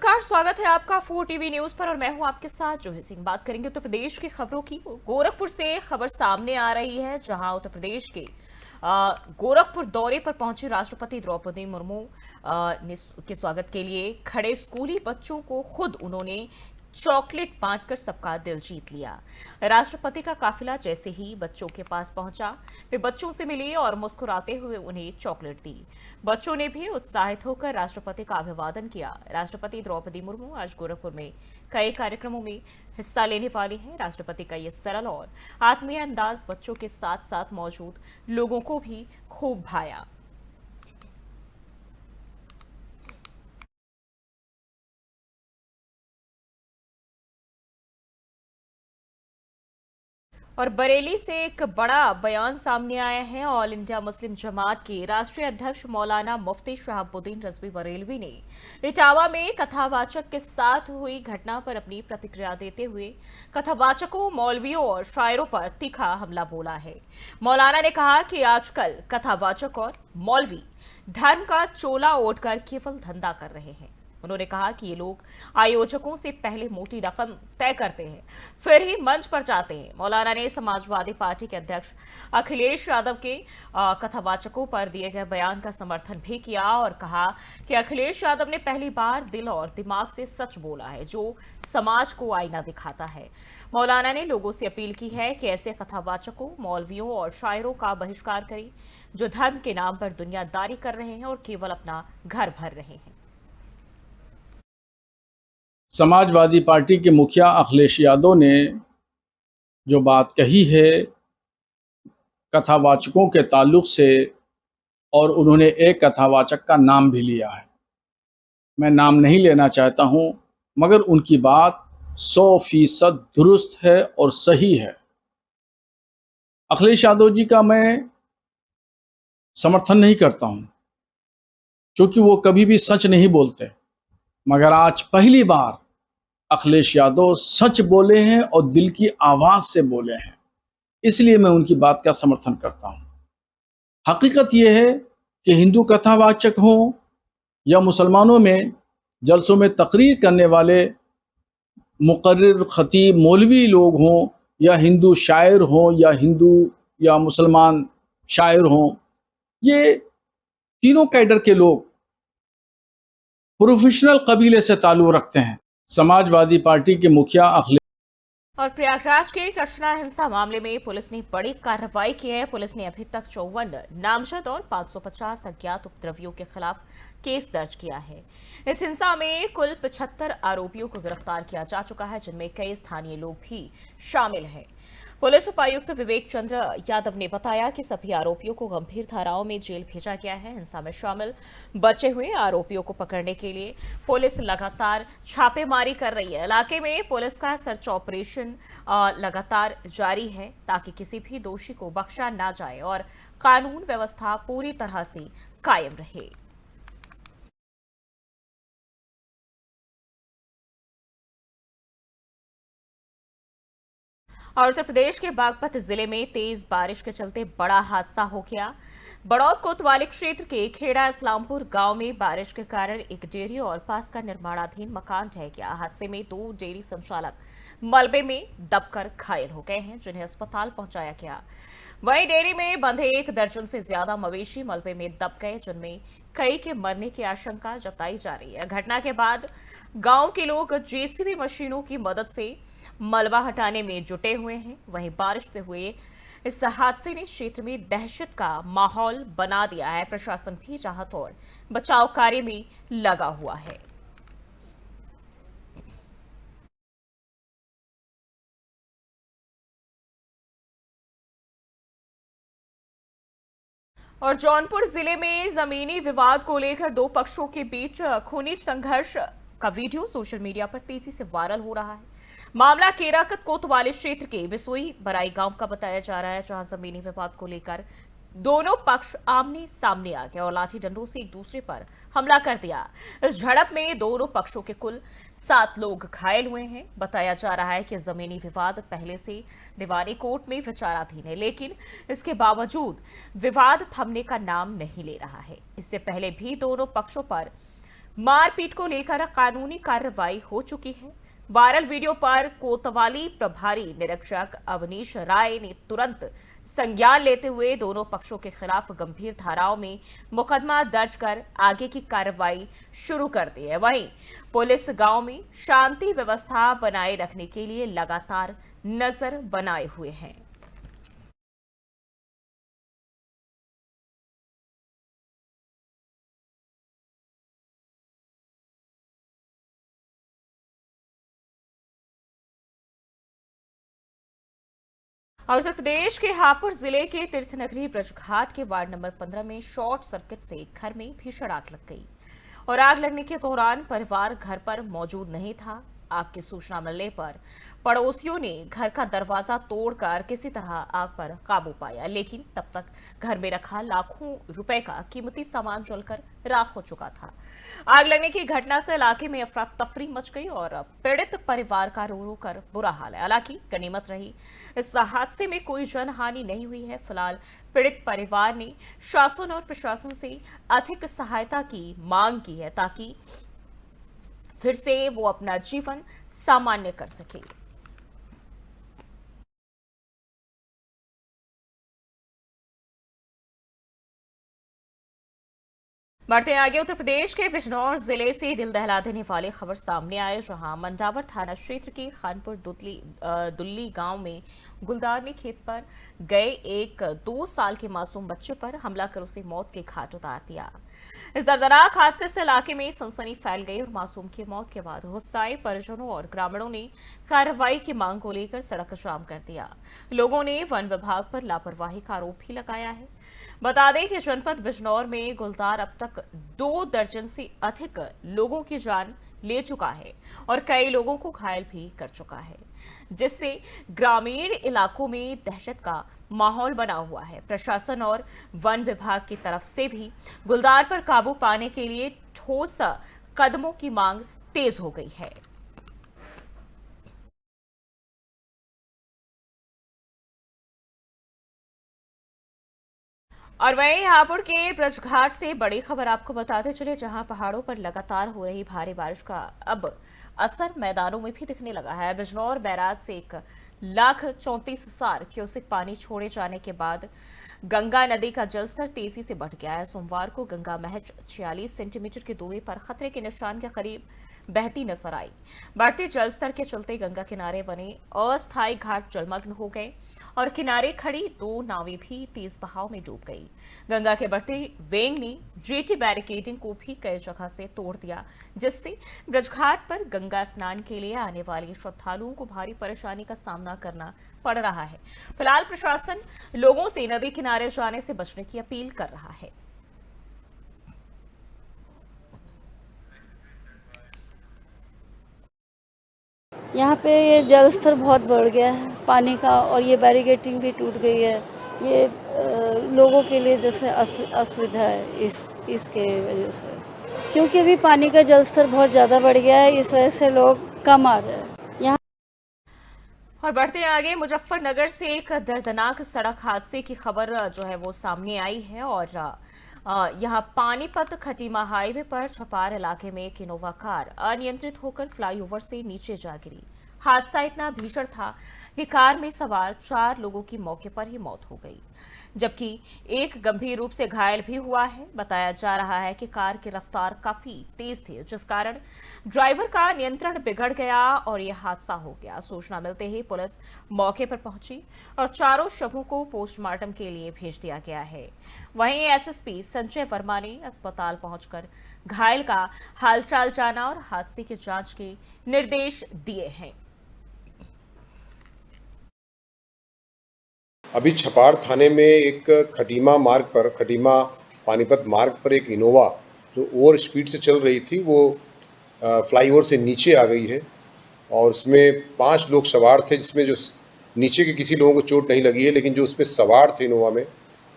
नमस्कार, स्वागत है आपका 4 टीवी न्यूज पर और मैं हूं आपके साथ जूही सिंह। बात करेंगे उत्तर प्रदेश की खबरों की। गोरखपुर से खबर सामने आ रही है, जहां उत्तर प्रदेश के गोरखपुर दौरे पर पहुंची राष्ट्रपति द्रौपदी मुर्मू के स्वागत के लिए खड़े स्कूली बच्चों को खुद उन्होंने चॉकलेट बांटकर सबका दिल जीत लिया। राष्ट्रपति का काफिला जैसे ही बच्चों के पास पहुंचा, वे बच्चों से मिले और मुस्कुराते हुए उन्हें चॉकलेट दी। बच्चों ने भी उत्साहित होकर राष्ट्रपति का अभिवादन किया। राष्ट्रपति द्रौपदी मुर्मू आज गोरखपुर में कई कार्यक्रमों में हिस्सा लेने वाली हैं। राष्ट्रपति का ये सरल और आत्मीय अंदाज बच्चों के साथ साथ मौजूद लोगों को भी खूब भाया। और बरेली से एक बड़ा बयान सामने आया है। ऑल इंडिया मुस्लिम जमात के राष्ट्रीय अध्यक्ष मौलाना मुफ्ती शहाबुद्दीन रज़वी बरेलवी ने इटावा में कथावाचक के साथ हुई घटना पर अपनी प्रतिक्रिया देते हुए कथावाचकों, मौलवियों और शायरों पर तीखा हमला बोला है। मौलाना ने कहा कि आजकल कथावाचक और मौलवी धर्म का चोला ओढ़कर केवल धंधा कर रहे हैं। उन्होंने कहा कि ये लोग आयोजकों से पहले मोटी रकम तय करते हैं, फिर ही मंच पर जाते हैं। मौलाना ने समाजवादी पार्टी के अध्यक्ष अखिलेश यादव के कथावाचकों पर दिए गए बयान का समर्थन भी किया और कहा कि अखिलेश यादव ने पहली बार दिल और दिमाग से सच बोला है, जो समाज को आईना दिखाता है। मौलाना ने लोगों से अपील की है कि ऐसे कथावाचकों, मौलवियों और शायरों का बहिष्कार करें जो धर्म के नाम पर दुनियादारी कर रहे हैं और केवल अपना घर भर रहे हैं। समाजवादी पार्टी के मुखिया अखिलेश यादव ने जो बात कही है कथावाचकों के ताल्लुक से, और उन्होंने एक कथावाचक का नाम भी लिया है, मैं नाम नहीं लेना चाहता हूं, मगर उनकी बात 100% दुरुस्त है और सही है। अखिलेश यादव जी का मैं समर्थन नहीं करता हूं, क्योंकि वो कभी भी सच नहीं बोलते, मगर आज पहली बार अखिलेश यादव सच बोले हैं और दिल की आवाज से बोले हैं, इसलिए मैं उनकी बात का समर्थन करता हूं। हकीकत यह है कि हिंदू कथावाचक हों या मुसलमानों में जलसों में तकरीर करने वाले मुकर्रिर, खतीब, मौलवी लोग हों, या हिंदू शायर हों या हिंदू या मुसलमान शायर हों, ये तीनों कैडर के लोग प्रोफेशनल कबीले से ताल्लुक रखते हैं। समाजवादी पार्टी के मुखिया अखिलेश और प्रयागराज के कृष्णा हिंसा मामले में पुलिस ने बड़ी कार्रवाई की है। पुलिस ने अभी तक 54 नामजद और 550 अज्ञात उपद्रवियों के खिलाफ केस दर्ज किया है। इस हिंसा में कुल 75 आरोपियों को गिरफ्तार किया जा चुका है, जिनमें कई स्थानीय लोग भी शामिल हैं। पुलिस उपायुक्त विवेक चंद्र यादव ने बताया कि सभी आरोपियों को गंभीर धाराओं में जेल भेजा गया है। हिंसा में शामिल बचे हुए आरोपियों को पकड़ने के लिए पुलिस लगातार छापेमारी कर रही है। इलाके में पुलिस का सर्च ऑपरेशन लगातार जारी है, ताकि किसी भी दोषी को बख्शा ना जाए और कानून व्यवस्था पूरी तरह से कायम रहे। और उत्तर प्रदेश के बागपत जिले में तेज बारिश के चलते बड़ा हादसा हो गया। बड़ौद कोतवाली क्षेत्र के खेड़ा इस्लामपुर गांव में बारिश के कारण एक डेयरी और पास का निर्माणाधीन मकान ढह गया। हादसे में 2 डेयरी संचालक मलबे में दबकर घायल हो गए हैं, जिन्हें अस्पताल पहुंचाया गया। वहीं डेयरी में बंधे 1 दर्जन से ज्यादा मवेशी मलबे में दब गए, जिनमें कई के मरने की आशंका जताई जा रही है। घटना के बाद गांव के लोग जेसीबी मशीनों की मदद से मलबा हटाने में जुटे हुए हैं। वहीं बारिश से हुए इस हादसे ने क्षेत्र में दहशत का माहौल बना दिया है। प्रशासन भी राहत और बचाव कार्य में लगा हुआ है। और जौनपुर जिले में जमीनी विवाद को लेकर 2 पक्षों के बीच खूनी संघर्ष का वीडियो सोशल मीडिया पर तेजी से वायरल हो रहा है। मामला केराकत कोतवाली क्षेत्र के बिसोई बराई गांव का बताया जा रहा है, जहां जमीनी विवाद को लेकर दोनों पक्ष आमने सामने आ गए और लाठी डंडों से एक दूसरे पर हमला कर दिया। इस झड़प में दोनों पक्षों के कुल 7 लोग घायल हुए हैं। बताया जा रहा है कि जमीनी विवाद पहले से दीवानी कोर्ट में विचाराधीन है, लेकिन इसके बावजूद विवाद थमने का नाम नहीं ले रहा है। इससे पहले भी दोनों पक्षों पर मारपीट को लेकर कानूनी कार्रवाई हो चुकी है। वायरल वीडियो पर कोतवाली प्रभारी निरीक्षक अवनीश राय ने तुरंत संज्ञान लेते हुए दोनों पक्षों के खिलाफ गंभीर धाराओं में मुकदमा दर्ज कर आगे की कार्रवाई शुरू कर दी है। वहीं पुलिस गांव में शांति व्यवस्था बनाए रखने के लिए लगातार नजर बनाए हुए हैं। और उत्तर प्रदेश के हापुड़ जिले के तीर्थनगरी ब्रजघाट के वार्ड नंबर 15 में शॉर्ट सर्किट से एक घर में भीषण आग लग गई और आग लगने के दौरान परिवार घर पर मौजूद नहीं था। आग की सूचना मिलने पर पड़ोसियों ने घर का दरवाजा तोड़कर किसी तरह आग पर काबू पाया, लेकिन तब तक घर में रखा लाखों रुपए का कीमती सामान जलकर राख हो चुका था। आग लगने की घटना से इलाके में अफरा तफरी मच गई और पीड़ित परिवार का रो रो कर बुरा हाल है। हालांकि गनीमत रही इस हादसे में कोई जनहानि नहीं हुई है। फिलहाल पीड़ित परिवार ने शासन और प्रशासन से अधिक सहायता की मांग की है ताकि फिर से वो अपना जीवन सामान्य कर सके। बढ़ते आगे उत्तर प्रदेश के बिजनौर जिले से दिल दहला देने वाली खबर सामने आए, जहां मंडावर थाना क्षेत्र के खानपुर दुल्ली गांव में गुलदार ने खेत पर गए एक 2 साल के मासूम बच्चे पर हमला कर उसे मौत के घाट उतार दिया। इस दर्दनाक हादसे से इलाके में सनसनी फैल गई और मासूम की मौत के बाद गुस्साए परिजनों और ग्रामीणों ने कार्रवाई की मांग को लेकर सड़क जाम कर दिया। लोगों ने वन विभाग पर लापरवाही का आरोप भी लगाया है। बता दें कि जनपद बिजनौर में गुलदार अब तक 2 दर्जन से अधिक लोगों की जान ले चुका है और कई लोगों को घायल भी कर चुका है, जिससे ग्रामीण इलाकों में दहशत का माहौल बना हुआ है। प्रशासन और वन विभाग की तरफ से भी गुलदार पर काबू पाने के लिए ठोस कदमों की मांग तेज हो गई है। और वहीं हापुड़ के ब्रजघाट से बड़ी खबर आपको बताते चले, जहां पहाड़ों पर लगातार हो रही भारी बारिश का अब असर मैदानों में भी दिखने लगा है। बिजनौर बैराज से 1,34,000 क्यूसेक पानी छोड़े जाने के बाद गंगा नदी का जलस्तर तेजी से बढ़ गया है। सोमवार को गंगा महज 46 सेंटीमीटर की दूरी पर खतरे के निशान के करीब बहती नजर आई। बढ़ते जलस्तर के चलते गंगा किनारे बने अस्थायी घाट जलमग्न हो गए और किनारे खड़ी 2 नावें भी तेज बहाव में डूब गई। गंगा के बढ़ते वेग ने जेटी बैरिकेडिंग को भी कई जगह से तोड़ दिया, जिससे ब्रजघाट पर गंगा स्नान के लिए आने वाले श्रद्धालुओं को भारी परेशानी का सामना करना पड़ रहा है। फिलहाल प्रशासन लोगों से नदी किनारे जाने से बचने की अपील कर रहा है। यहाँ पे ये जलस्तर बहुत बढ़ गया है पानी का और ये बैरिकेडिंग भी टूट गई है। ये लोगों के लिए जैसे असुविधा है इसके वजह से, क्योंकि अभी पानी का जलस्तर बहुत ज़्यादा बढ़ गया है, इस वजह से लोग कम आ रहे हैं यहाँ। और बढ़ते आगे मुजफ्फरनगर से एक दर्दनाक सड़क हादसे की खबर जो है वो सामने आई है और यहाँ पानीपत खटीमा हाईवे पर छपार इलाके में एक इनोवा कार अनियंत्रित होकर फ्लाईओवर से नीचे जा गिरी। हादसा इतना भीषण था कि कार में सवार 4 लोगों की मौके पर ही मौत हो गई, जबकि एक गंभीर रूप से घायल भी हुआ है। बताया जा रहा है कि कार की रफ्तार काफी तेज थी, जिस कारण ड्राइवर का नियंत्रण बिगड़ गया और यह हादसा हो गया। सूचना मिलते ही पुलिस मौके पर पहुंची और चारों शवों को पोस्टमार्टम के लिए भेज दिया गया है। वहीं एसएसपी संजय वर्मा ने अस्पताल पहुंचकर घायल का हालचाल जाना और हादसे की जांच के निर्देश दिए हैं। अभी छपार थाने में एक खटीमा पानीपत मार्ग पर एक इनोवा जो ओवर स्पीड से चल रही थी वो फ्लाईओवर से नीचे आ गई है और उसमें 5 लोग सवार थे, जिसमें जो नीचे के किसी लोगों को चोट नहीं लगी है, लेकिन जो उसमें सवार थे इनोवा में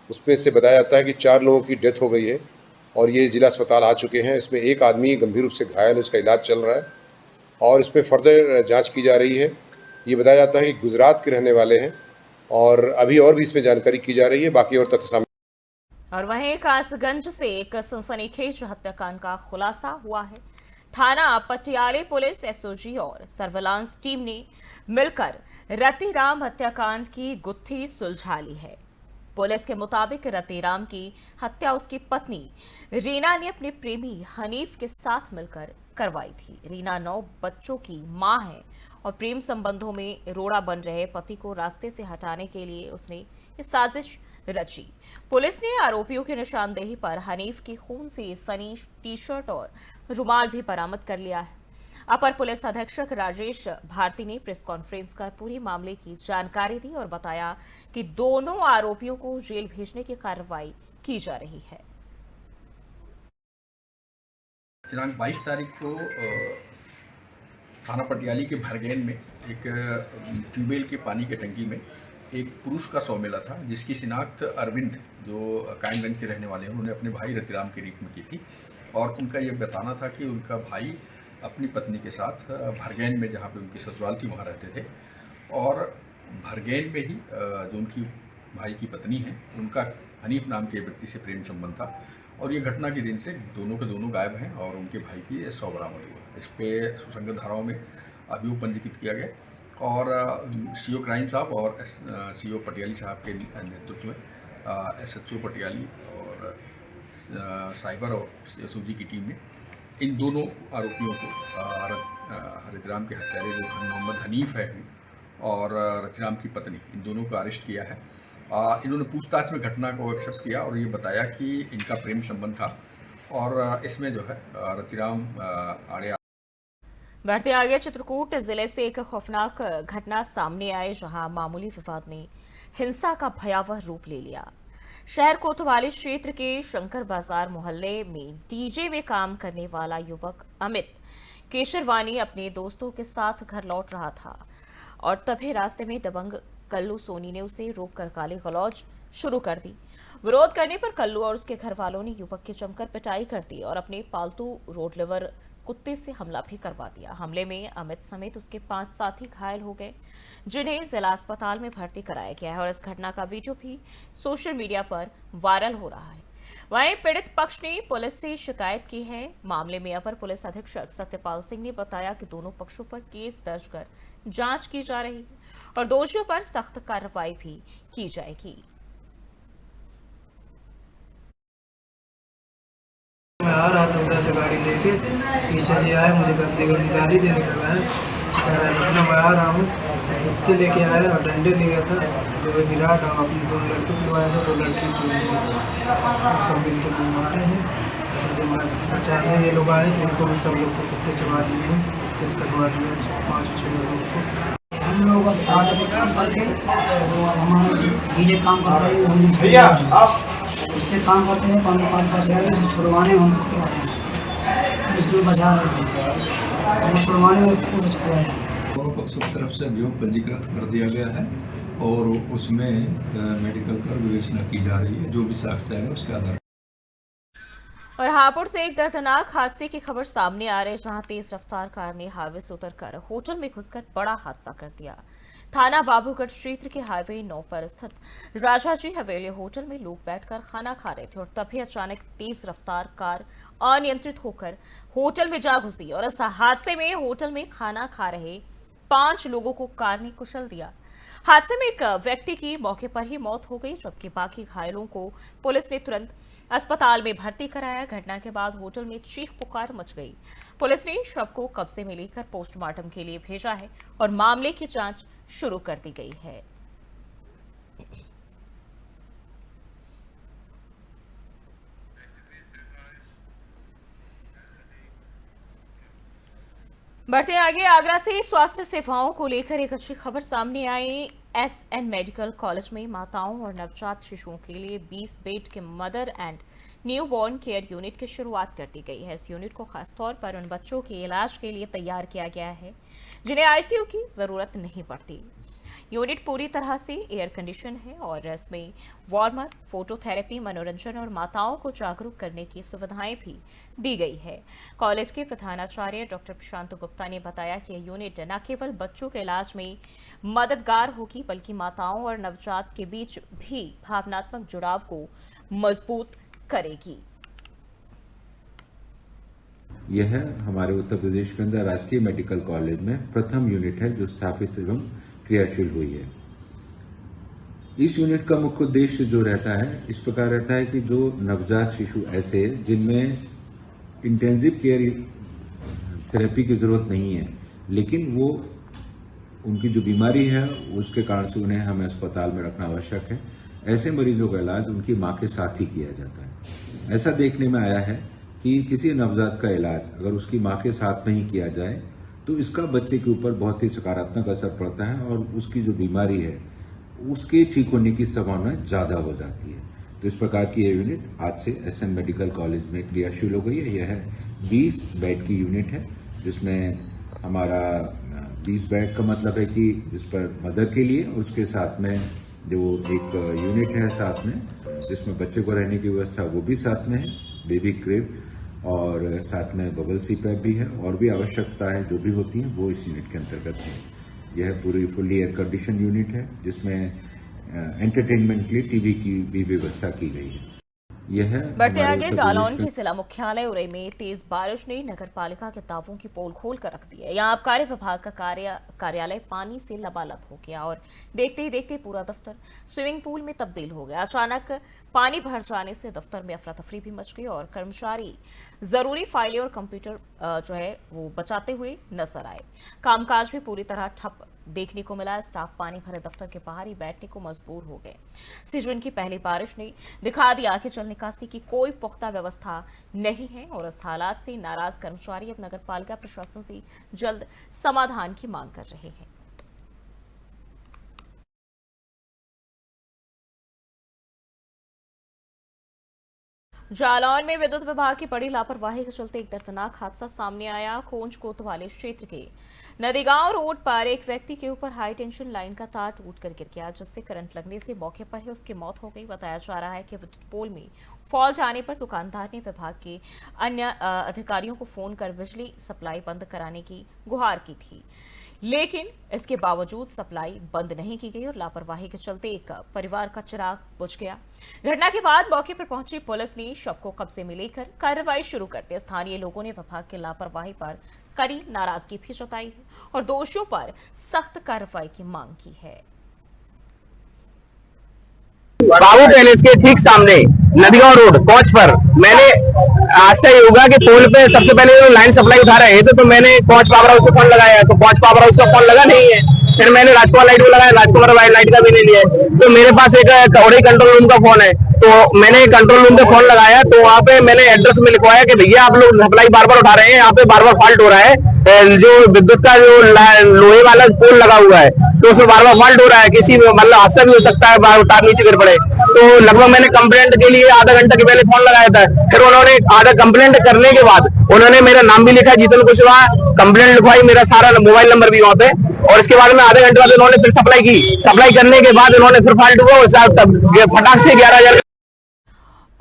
उसमें से बताया जाता है कि 4 लोगों की डेथ हो गई है और ये जिला अस्पताल आ चुके हैं। इसमें एक आदमी गंभीर रूप से घायल है, उसका इलाज चल रहा है और इसमें फर्दर जाँच की जा रही है। ये बताया जाता है कि गुजरात के रहने वाले हैं और अभी और भी इसमें जानकारी की जा रही है, बाकी और तथ्य सामने। और वहीं कासगंज से एक सनसनीखेज हत्याकांड का खुलासा हुआ है। थाना पटियाले पुलिस, एसओजी और सर्विलांस टीम ने मिलकर रतिराम हत्याकांड की गुत्थी सुलझा ली है। पुलिस के मुताबिक रतिराम की हत्या उसकी पत्नी रीना ने अपने प्रेमी हनीफ के साथ मिलकर करवाई थी। रीना 9 बच्चों की मां है और प्रेम संबंधों में रोड़ा बन रहे पति को रास्ते से हटाने के लिए उसने ये साजिश रची। पुलिस ने आरोपियों की निशानदेही पर हनीफ की खून से सनी टी-शर्ट और रुमाल भी बरामद कर लिया है। अपर पुलिस अधीक्षक राजेश भारती ने प्रेस कॉन्फ्रेंस कर पूरे मामले की जानकारी दी और बताया कि दोनों आरोपियों को जेल भेजने की कार्रवाई की जा रही है। दिनांक 22 तारीख को थाना पटियाली के भरगैन में एक ट्यूबवेल के पानी के टंकी में एक पुरुष का शव मिला था, जिसकी शिनाख्त अरविंद, जो कायमगंज के रहने वाले हैं, उन्होंने अपने भाई रतिराम के रूप में की थी। और उनका ये बताना था कि उनका भाई अपनी पत्नी के साथ भरगैन में, जहाँ पे उनकी ससुराल थी, वहाँ रहते थे। और भरगैन में ही जो उनकी भाई की पत्नी है, उनका हनीफ नाम के व्यक्ति से प्रेम संबंध था। और ये घटना के दिन से दोनों के दोनों गायब हैं और उनके भाई की शव बरामद हुआ। इस पे सुसंगत धाराओं में अभियोग पंजीकृत किया गया और सीओ क्राइम साहब और सीओ पटियाली साहब के नेतृत्व में एसएचओ पटियाली और साइबर और एसओजी की टीम ने इन दोनों आरोपियों को, रतिराम के हत्यारे जो मोहम्मद हनीफ है और रतिराम की पत्नी, इन दोनों को अरेस्ट किया है। इन्होंने पूछताछ में घटना को एक्सेप्ट किया और ये बताया कि इनका प्रेम संबंध था और इसमें जो है रतिराम आड़े। बढ़ते आगे, चित्रकूट जिले से एक खौफनाक घटना सामने आई, जहां मामूली विवाद ने हिंसा का भयावह रूप ले लिया। शहर कोतवाली क्षेत्र के शंकर बाजार मोहल्ले में डीजे में काम करने वाला युवक अमित केशरवानी अपने दोस्तों के साथ घर लौट रहा था और तभी रास्ते में दबंग कल्लू सोनी ने उसे रोककर गाली गलौज शुरू कर दी। विरोध करने पर कल्लू और उसके घर वालों ने युवक की जमकर पिटाई कर दी और अपने पालतू रोडलिवर कुत्ते से हमला भी करवा दिया। हमले में अमित समेत उसके 5 साथी घायल हो गए, जिन्हें जिला अस्पताल में भर्ती कराया गया है और इस घटना का वीडियो भी सोशल मीडिया पर वायरल हो रहा है। वहीं पीड़ित पक्ष ने पुलिस से शिकायत की है। मामले में अपर पुलिस अधीक्षक सत्यपाल सिंह ने बताया कि दोनों पक्षों पर केस दर्ज कर जांच की जा रही है और दोषियों पर सख्त कार्रवाई भी की जाएगी। मैं आ रहा था उधर से गाड़ी लेके, पीछे से आया, मुझे गाली देने लगा है, कह रहा है इतना मैं आ रहा हूँ। कुत्ते लेके आया और डंडे ले गया था, लोहे गिरा था, अपनी 2 लड़के को आया था, 2 लड़की थी, सब मिल के मारे हैं। जब मैं बचा दें ये लोग आए तो इनको भी सब लोग को कुत्ते चबा दिए हैं, कुत्ते कटवा दिया 5-6 लोगों को। हम लोग काम करके हमारा डीजे काम करता है, हम इससे काम करते हैं 5-5 हज़ार में छुड़वाने में हम आए, इसको बचा रहे थे, हम छुड़वाने में खुद छुड़वाया। दोनों पक्षों की तरफ से अभियोग पंजीकृत कर दिया गया है और उसमें मेडिकल कर विवेचना की जा रही है। जो भी साक्ष्य है उसके आधार। और हापुड़ से एक दर्दनाक हादसे की खबर सामने आ रही है, जहां तेज रफ्तार कार ने हाईवे से उतरकर होटल में घुसकर बड़ा हादसा कर दिया। थाना बाबूगढ़ क्षेत्र के हाईवे 9 पर स्थित राजाजी हवेली होटल में लोग बैठकर खाना खा रहे थे और तभी अचानक तेज रफ्तार कार अनियंत्रित होकर होटल में जा घुसी और इस हादसे में होटल में खाना खा रहे 5 लोगों को कार ने कुचल दिया। हादसे में एक व्यक्ति की मौके पर ही मौत हो गई, जबकि बाकी घायलों को पुलिस ने तुरंत अस्पताल में भर्ती कराया। घटना के बाद होटल में चीख पुकार मच गई। पुलिस ने शव को कब्जे में लेकर पोस्टमार्टम के लिए भेजा है और मामले की जांच शुरू कर दी गई है। बढ़ते आगे, आगरा से स्वास्थ्य सेवाओं को लेकर एक अच्छी खबर सामने आई। एसएन मेडिकल कॉलेज में माताओं और नवजात शिशुओं के लिए 20 बेड के mother and newborn care unit की शुरुआत कर दी गई है। इस यूनिट को खासतौर पर उन बच्चों के इलाज के लिए तैयार किया गया है जिन्हें आईसीयू की जरूरत नहीं पड़ती। यूनिट पूरी तरह से एयर कंडीशन है और इसमें वार्मर, फोटोथेरेपी, मनोरंजन और माताओं को जागरूक करने की सुविधाएं भी दी गई है। कॉलेज के प्रधानाचार्य डॉक्टर प्रशांत गुप्ता ने बताया कि यह यूनिट न केवल बच्चों के इलाज में मददगार होगी बल्कि माताओं और नवजात के बीच भी भावनात्मक जुड़ाव को मजबूत करेगी। यह हमारे उत्तर प्रदेश के अंदर राजकीय मेडिकल कॉलेज में प्रथम यूनिट है जो स्थापित एवं क्रियाशील हुई है। इस यूनिट का मुख्य उद्देश्य जो रहता है इस प्रकार रहता है कि जो नवजात शिशु ऐसे जिनमें इंटेंसिव केयर थेरेपी की जरूरत नहीं है, लेकिन वो उनकी जो बीमारी है उसके कारण से उन्हें हमें अस्पताल में रखना आवश्यक है, ऐसे मरीजों का इलाज उनकी मां के साथ ही किया जाता है। ऐसा देखने में आया है कि किसी नवजात का इलाज अगर उसकी मां के साथ में ही किया जाए तो इसका बच्चे के ऊपर बहुत ही सकारात्मक असर पड़ता है और उसकी जो बीमारी है उसके ठीक होने की संभावना ज्यादा हो जाती है। तो इस प्रकार की यह यूनिट आज से एसएन मेडिकल कॉलेज में क्रियाशील हो गई है। यह 20 बेड की यूनिट है जिसमें हमारा 20 बेड का मतलब है कि जिस पर मदर के लिए और उसके साथ में जो एक यूनिट है साथ में जिसमें बच्चे को रहने की व्यवस्था वो भी साथ में है, बेबी क्रिब और साथ में बबल सीपैप भी है और भी आवश्यकताएं जो भी होती हैं वो इस यूनिट के अंतर्गत है। यह पूरी फुल्ली एयर कंडीशन यूनिट है जिसमें एंटरटेनमेंट के लिए टीवी की भी व्यवस्था की गई है। यह बढ़ते आगे जालौन के जिला मुख्यालय उरई में तेज बारिश ने नगर पालिका के तावों की पोल खोल कर रख दी है। यहाँ आबकारी विभाग का कार्यालय पानी से लबालब हो गया और देखते ही देखते पूरा दफ्तर स्विमिंग पूल में तब्दील हो गया। अचानक पानी भर जाने से दफ्तर में अफरा तफरी भी मच गई और कर्मचारी जरूरी फाइलें और कंप्यूटर जो है वो बचाते हुए नजर आए। कामकाज भी पूरी तरह ठप देखने को मिला। स्टाफ पानी भरे दफ्तर के बाहर ही बैठने को मजबूर हो गए। सीजन की पहली बारिश ने दिखा दिया कि जल निकासी की कोई पुख्ता व्यवस्था नहीं है और इस हालात से नाराज कर्मचारी अब नगर पालिका प्रशासन से जल्द समाधान की मांग कर रहे हैं। जालौन में विद्युत विभाग की बड़ी लापरवाही के चलते एक दर्दनाक हादसा सामने आया। कोंच कोतवाली क्षेत्र के नदीगांव रोड पर एक व्यक्ति के ऊपर हाई टेंशन लाइन का तार टूटकर गिर गया जिससे करंट लगने से मौके पर ही उसकी मौत हो गई। बताया जा रहा है कि विद्युत पोल में फॉल्ट आने पर दुकानदार ने विभाग के अन्य अधिकारियों को फोन कर बिजली सप्लाई बंद कराने की गुहार की थी, लेकिन इसके बावजूद सप्लाई बंद नहीं की गई और लापरवाही के चलते एक परिवार का चिराग बुझ गया। घटना के बाद मौके पर पहुंची पुलिस ने शव को कब्जे में लेकर कार्रवाई शुरू करते स्थानीय लोगों ने विभाग की लापरवाही पर कड़ी नाराजगी भी जताई है और दोषियों पर सख्त कार्रवाई की मांग की है। बाबू पैलेस के ठीक सामने नदीगांव रोड कोच पर मैंने आस्था योगा के पोल पे सबसे पहले लाइन सप्लाई उठा रहे थे तो मैंने कोच पावर हाउस को फोन लगाया तो कोच पावर हाउस का फोन लगा नहीं है। फिर मैंने राजकुमार लाइट को लगाया, राजकुमार लाइट का भी नहीं लिया। तो मेरे पास एक कौड़े कंट्रोल रूम का फोन है तो मैंने कंट्रोल रूम पे फोन लगाया तो वहाँ पे मैंने एड्रेस में लिखवाया कि भैया आप लोग सप्लाई बार बार उठा रहे हैं, यहाँ पे बार बार फॉल्ट हो रहा है, जो विद्युत का जो लोहे वाला पोल लगा हुआ है तो उसमें बार बार फॉल्ट हो रहा है, किसी मतलब हादसा भी हो सकता है, तार नीचे गिर पड़े। तो लगभग मैंने कंप्लेंट के लिए आधा घंटे के पहले फोन लगाया था। फिर उन्होंने आधा कंप्लेंट करने के बाद उन्होंने मेरा नाम भी लिखा, जीतन कुशवाहा, कंप्लेंट लिखवाई, मेरा सारा मोबाइल नंबर भी वहाँ पे, और इसके बाद में आधे घंटे बाद उन्होंने फिर सप्लाई की। सप्लाई करने के बाद उन्होंने फिर फॉल्ट हुआ फटाक से 11,000।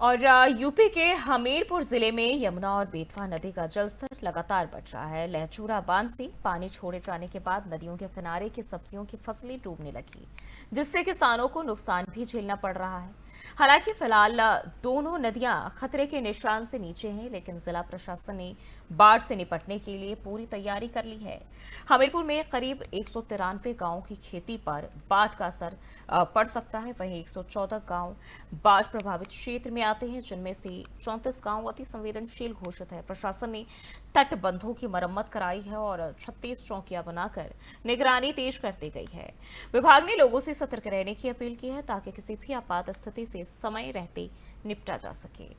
और यूपी के हमीरपुर जिले में यमुना और बेतवा नदी का जलस्तर लगातार बढ़ रहा है। लहचूरा बांध से पानी छोड़े जाने के बाद नदियों के किनारे की सब्जियों की फसलें डूबने लगी, जिससे किसानों को नुकसान भी झेलना पड़ रहा है। हालांकि फिलहाल दोनों नदियां खतरे के निशान से नीचे हैं, लेकिन जिला प्रशासन ने बाढ़ से निपटने के लिए पूरी तैयारी कर ली है। हमीरपुर में करीब 193 गांवों की खेती पर बाढ़ का असर पड़ सकता है। वहीं 114 गांव बाढ़ प्रभावित क्षेत्र में आते हैं, जिनमें से 34 गांव अति संवेदनशील घोषित है। प्रशासन ने तटबंधों की मरम्मत कराई है और 36 चौकियां बनाकर निगरानी तेज कर दी गई है। विभाग ने लोगों से सतर्क रहने की अपील की है ताकि किसी भी आपात स्थिति से समय रहते निपटा जा सके।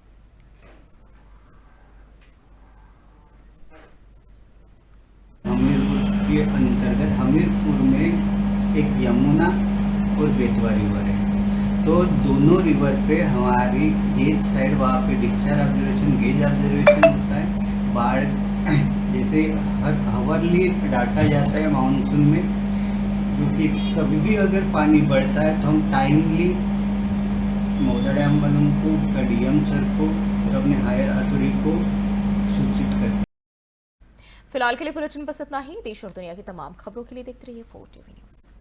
हमीरपुर के अंतर्गत हमीरपुर में एक यमुना और बेतवा रिवर है, तो दोनों रिवर पे हमारी गेज साइड वहाँ पे डिस्चार्ज ऑब्जर्वेशन, गेज ऑब्जर्वेशन होता है। बाढ़ जैसे हर हावरली डाटा जाता है मानसून में जो कि कभी भी अगर पानी बढ़ता है तो हम टाइमली मौदा डैम वालों को, डीएम सर को और अपने हायर अथॉरिटी को सूचित करें। फिलहाल के लिए बुलेटिन बस इतना ही। देश और दुनिया की तमाम खबरों के लिए देखते रहिए 4 TV न्यूज़।